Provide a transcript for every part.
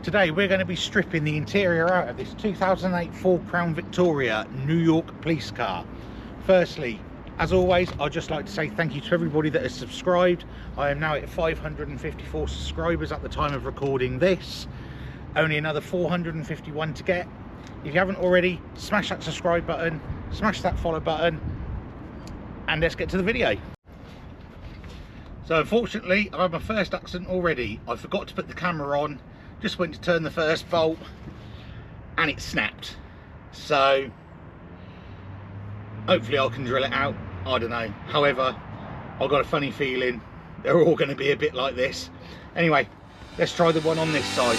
Today we're going to be stripping the interior out of this 2008 Ford Crown Victoria New York police car. Firstly, as always, I'd just like to say thank you to everybody that has subscribed. I am now at 554 subscribers at the time of recording this. Only another 451 to get. If you haven't already, smash that subscribe button, smash that follow button, and let's get to the video. So unfortunately, I've had my first accident already. I forgot to put the camera on. Just went to turn the first bolt and it snapped. So hopefully I can drill it out. I don't know. However, I've got a funny feeling they're all going to be a bit like this. Anyway, let's try the one on this side.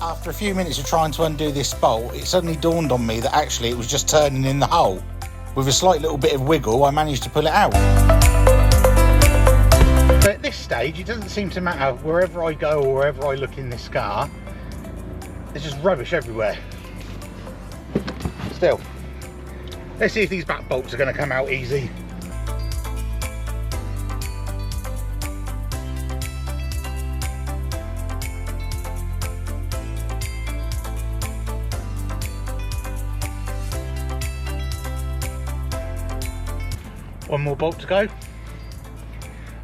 After a few minutes of trying to undo this bolt, it suddenly dawned on me that actually it was just turning in the hole. With a slight little bit of wiggle, I managed to pull it out. But at this stage, it doesn't seem to matter wherever I go or wherever I look in this car. There's just rubbish everywhere. Still, let's see if these back bolts are going to come out easy. One more bolt to go, and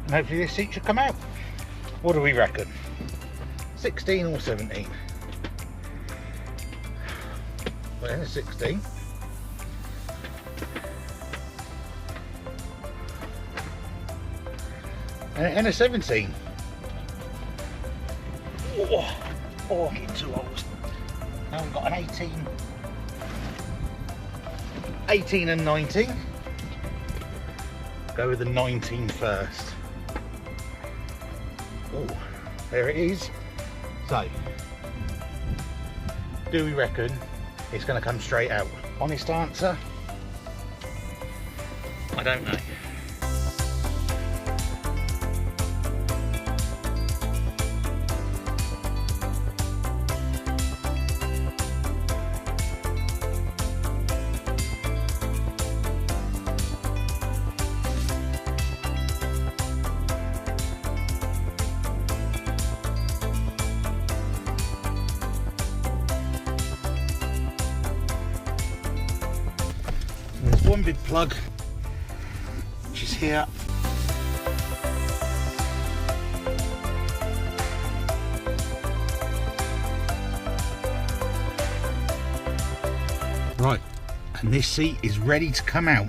hopefully this seat should come out. What do we reckon? 16 or 17? Well, then a 16. And a 17. Oh, I'm getting too old. Now we've got an 18 and 19. Go with the 19 first. Oh, there it is. So, do we reckon it's going to come straight out? Honest answer, I don't know. There's one big plug, which is here. Right, and this seat is ready to come out.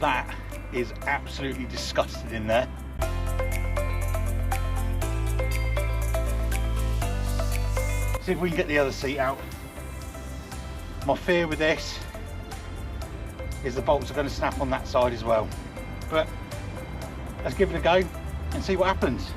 That is absolutely disgusting in there. See if we can get the other seat out. My fear with this is the bolts are going to snap on that side as well. But let's give it a go and see what happens.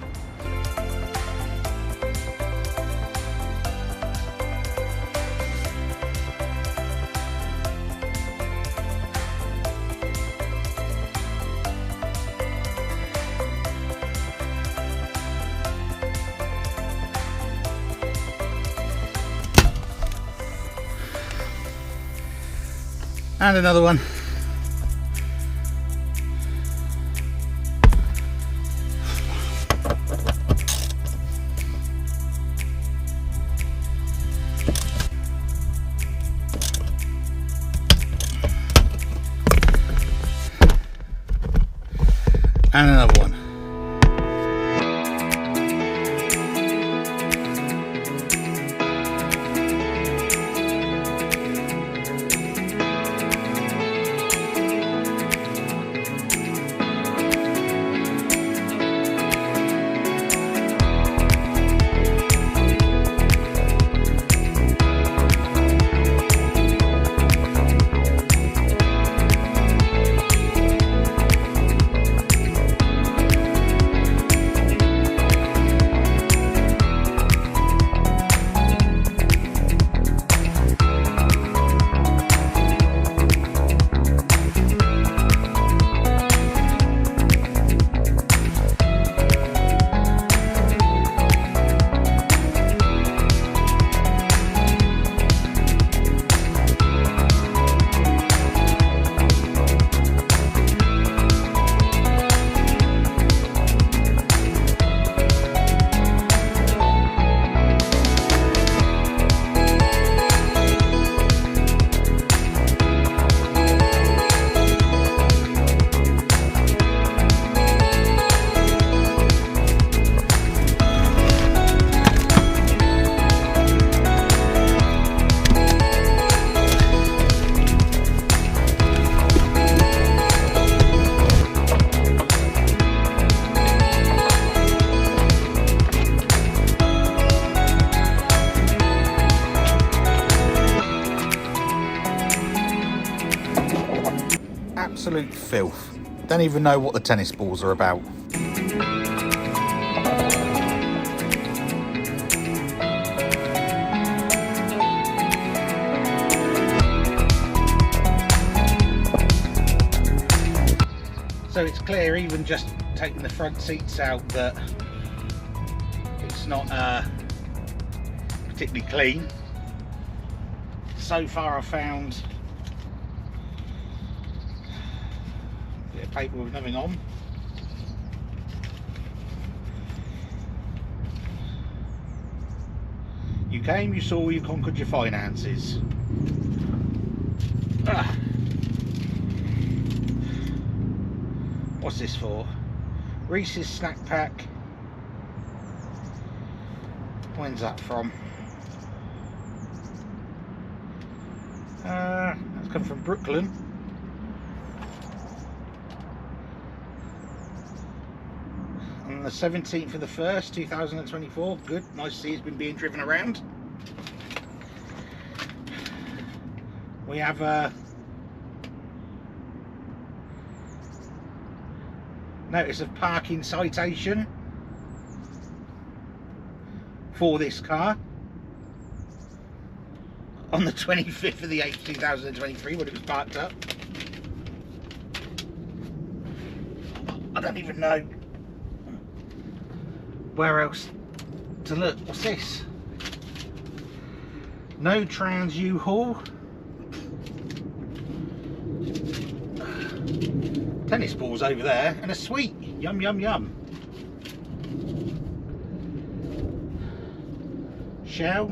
And another one. And another one. Absolute filth. Don't even know what the tennis balls are about. So it's clear, even just taking the front seats out, that it's not particularly clean. So far I've found a bit of paper with nothing on. You came, you saw, you conquered your finances. What's this for? Reese's snack pack. When's that from? That's come from Brooklyn. On the 17th of the 1st, 2024. Good, nice to see it's been being driven around. We have a notice of parking citation for this car on the 25th of the 8th 2023 when it was parked up. I don't even know where else to look. What's this? No trans U-Haul. Tennis balls over there and a sweet. Yum yum yum. Shell,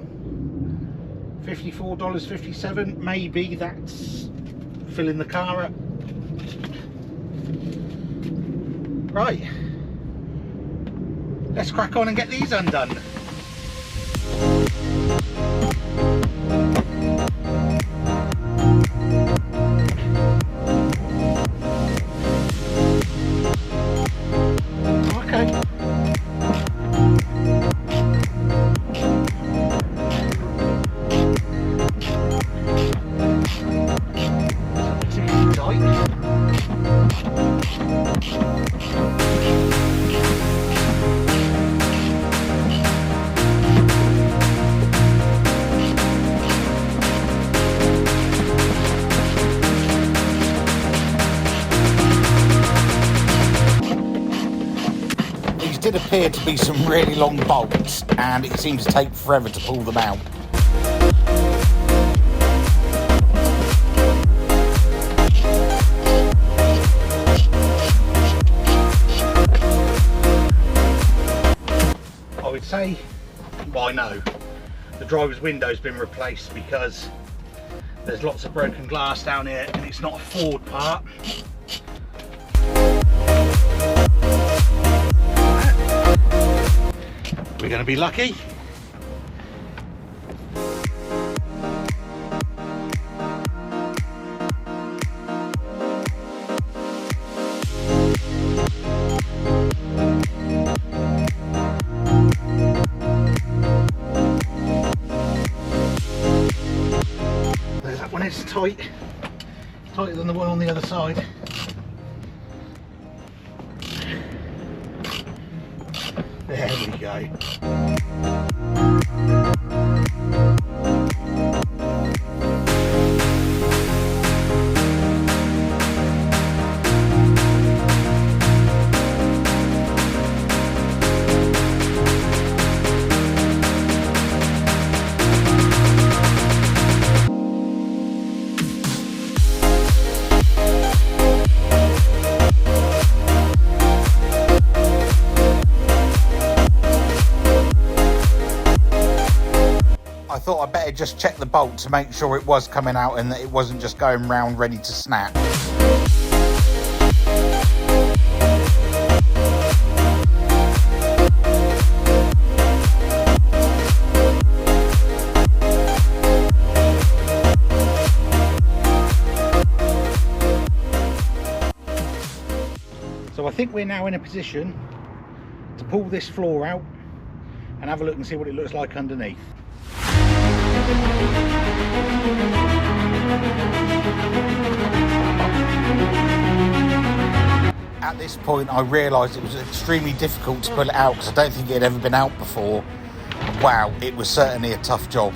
$54.57. Maybe that's filling the car up. Right, let's crack on and get these undone. Did appear to be some really long bolts, and it seems to take forever to pull them out. I would say, well, I know the driver's window's been replaced because there's lots of broken glass down here and it's not a Ford part. We're going to be lucky. There's that one, it's tight. Tighter than the one on the other side. There we go. I thought I'd better just check the bolt to make sure it was coming out and that it wasn't just going round ready to snap. So I think we're now in a position to pull this floor out and have a look and see what it looks like underneath. this point I realised it was extremely difficult to pull it out because I don't think it had ever been out before. Wow, it was certainly a tough job.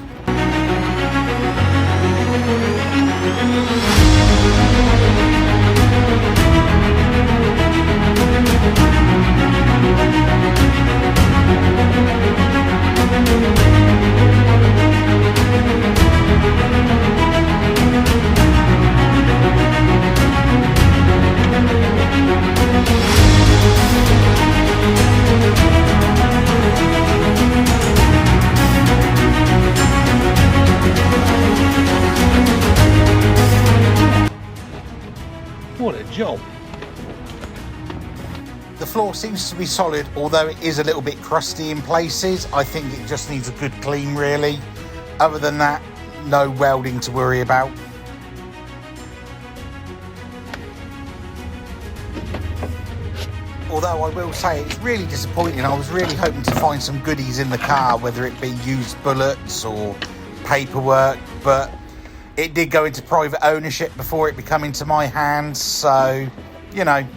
What a job. The floor seems to be solid, although it is a little bit crusty in places. I think it just needs a good clean, really. Other than that, no welding to worry about. Although I will say it's really disappointing. I was really hoping to find some goodies in the car, whether it be used bullets or paperwork, but it did go into private ownership before it became into my hands, so, you know,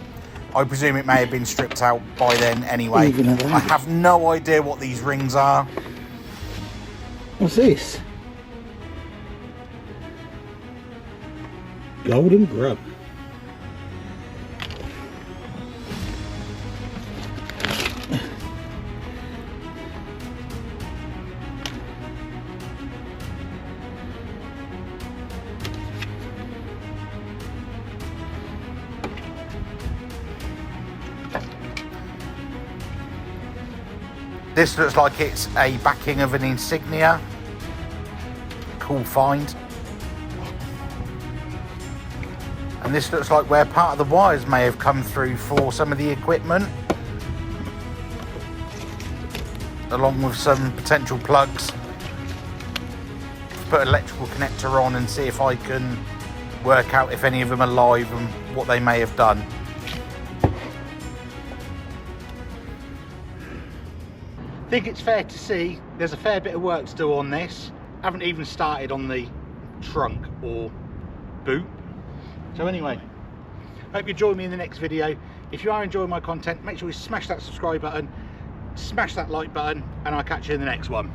I presume it may have been stripped out by then anyway. I have no idea what these rings are. What's this? Golden grub. This looks like it's a backing of an insignia. Cool find. And this looks like where part of the wires may have come through for some of the equipment, along with some potential plugs. Put an electrical connector on and see if I can work out if any of them are live and what they may have done. I think it's fair to see there's a fair bit of work to do on this. Haven't even started on the trunk or boot. So anyway, hope you join me in the next video. If you are enjoying my content, make sure you smash that subscribe button, smash that like button, and I'll catch you in the next one.